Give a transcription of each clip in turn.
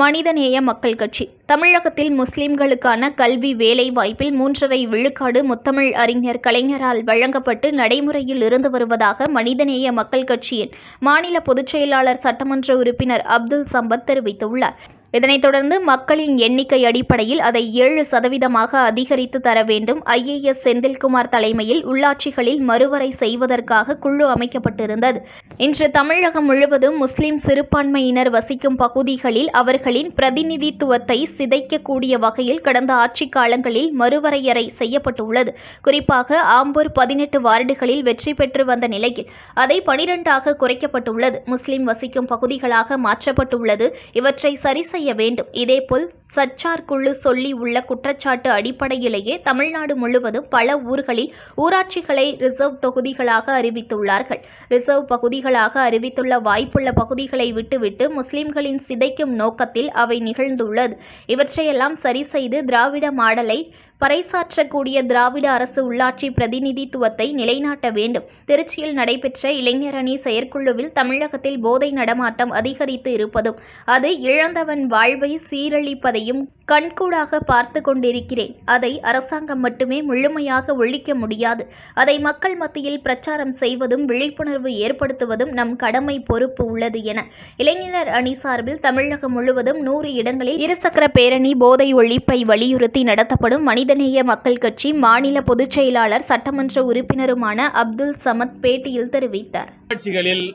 மனிதநேய மக்கள் கட்சி தமிழகத்தில் முஸ்லிம்களுக்கான கல்வி வேலை வாய்ப்பில் 3.5 விழுக்காடு முத்தமிழ் அறிஞர் கலைஞரால் வழங்கப்பட்டு நடைமுறையில் இருந்து வருவதாக மனிதநேய மக்கள் கட்சியின் மாநில பொதுச் செயலாளர் சட்டமன்ற உறுப்பினர் அப்துல் சம்பத் தெரிவித்துள்ளார். இதனைத் தொடர்ந்து மக்களின் எண்ணிக்கை அடிப்படையில் அதை 7% அதிகரித்து தர வேண்டும். IAS செந்தில்குமார் தலைமையில் உள்ளாட்சிகளில் மறுவரை செய்வதற்காக குழு அமைக்கப்பட்டிருந்தது. இன்று தமிழகம் முழுவதும் முஸ்லிம் சிறுபான்மையினர் வசிக்கும் பகுதிகளில் அவர்களின் பிரதிநிதித்துவத்தை சிதைக்கக்கூடிய வகையில் கடந்த ஆட்சி காலங்களில் மறுவரையறை செய்யப்பட்டுள்ளது. குறிப்பாக ஆம்பூர் 18 வார்டுகளில் வெற்றி பெற்று வந்த நிலையில் அதை 12ஆக குறைக்கப்பட்டுள்ளது. முஸ்லிம் வசிக்கும் பகுதிகளாக மாற்றப்பட்டுள்ளது. இவற்றை சரி செய்ய வேண்டும். இதேபோல் சச்சார் குழு சொல்லி உள்ள குற்றச்சாட்டு அடிப்படையிலேயே தமிழ்நாடு முழுவதும் பல ஊர்களில் ஊராட்சிகளை ரிசர்வ் தொகுதிகளாக அறிவித்துள்ளார்கள். ரிசர்வ் பகுதிகளாக அறிவித்துள்ள வாய்ப்புள்ள பகுதிகளை விட்டுவிட்டு முஸ்லிம்களின் சிதைக்கும் நோக்கத்தில் அவை நிகழ்ந்துள்ளது. இவற்றையெல்லாம் சரி செய்து திராவிட மாடலை பறைசாற்றக்கூடிய திராவிட அரசு உள்ளாட்சி பிரதிநிதித்துவத்தை நிலைநாட்ட வேண்டும். திருச்சியில் நடைபெற்ற இளைஞரணி செயற்குழுவில் தமிழகத்தில் போதை நடமாட்டம் அதிகரித்து இருப்பதும் அது இழந்தவன் வாழ்வை சீரழிப்பதையும் கண்கூடாக பார்த்து கொண்டிருக்கிறேன். அதை அரசாங்கம் மட்டுமே முழுமையாக ஒழிக்க முடியாது. அதை மக்கள் மத்தியில் பிரச்சாரம் செய்வதும் விழிப்புணர்வு ஏற்படுத்துவதும் நம் கடமை பொறுப்பு உள்ளது என இளைஞர் அணி சார்பில் தமிழகம் முழுவதும் 100 இடங்களில் இருசக்கர பேரணி போதை ஒழிப்பை வலியுறுத்தி நடத்தப்படும் மனிதநேய மக்கள் கட்சி மாநில பொதுச் செயலாளர் சட்டமன்ற உறுப்பினருமான அப்துல் சமத் பேட்டியில் தெரிவித்தார். உள்ளாட்சிகளில்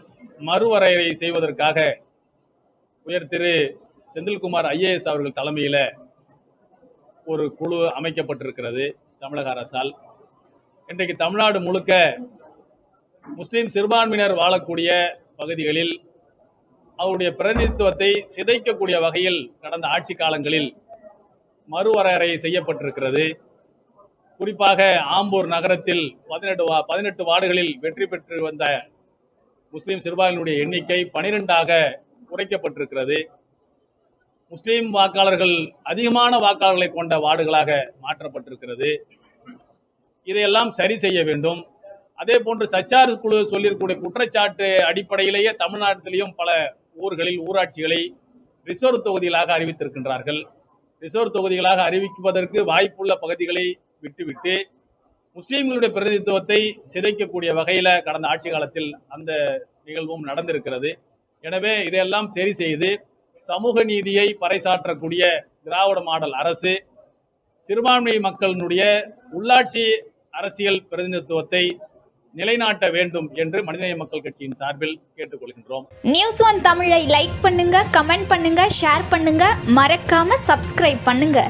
மறுவரையறை செய்வதற்காக உயர் திரு செந்தில்குமார் IAS அவர்கள் தலைமையில் ஒரு குழு அமைக்கப்பட்டிருக்கிறது தமிழக அரசால். இன்றைக்கு தமிழ்நாடு முழுக்க முஸ்லிம் சிறுபான்மையினர் வாழக்கூடிய பகுதிகளில் அவருடைய பிரதிநிதித்துவத்தை சிதைக்கக்கூடிய வகையில் கடந்த ஆட்சி காலங்களில் மறுவரையறை செய்யப்பட்டிருக்கிறது. குறிப்பாக ஆம்பூர் நகரத்தில் 18 வார்டுகளில் வெற்றி பெற்று வந்த முஸ்லிம் சிறுபான்மையினுடைய எண்ணிக்கை 12ஆக குறைக்கப்பட்டிருக்கிறது. முஸ்லிம் வாக்காளர்கள் அதிகமான வாக்காளர்களை கொண்ட வார்டுகளாக மாற்றப்பட்டிருக்கிறது. இதையெல்லாம் சரி செய்ய வேண்டும். அதே போன்று சச்சார் குழு சொல்லியிருக்கக்கூடிய குற்றச்சாட்டு அடிப்படையிலேயே தமிழ்நாட்டிலேயும் பல ஊர்களில் ஊராட்சிகளை ரிசர்வ் தொகுதிகளாக அறிவித்திருக்கின்றார்கள். ரிசர்வ் தொகுதிகளாக அறிவிப்பதற்கு வாய்ப்புள்ள பகுதிகளை விட்டுவிட்டு முஸ்லீம்களுடைய பிரதிநிதித்துவத்தை சிதைக்கக்கூடிய வகையில் கடந்த ஆட்சி காலத்தில் அந்த நிகழ்வும் நடந்திருக்கிறது. எனவே இதையெல்லாம் சரி செய்து சமூக நீதியை பறைசாற்றக்கூடிய திராவிட மாடல் அரசு சிறுபான்மை மக்களினுடைய உள்ளாட்சி அரசியல் பிரதிநிதித்துவத்தை நிலைநாட்ட வேண்டும் என்று மனிதநேய மக்கள் கட்சியின் சார்பில் கேட்டுக்கொள்கின்றோம். News1 தமிழை லைக் பண்ணுங்க, கமெண்ட் பண்ணுங்க, ஷேர் பண்ணுங்க, மறக்காம சப்ஸ்கிரைப் பண்ணுங்க.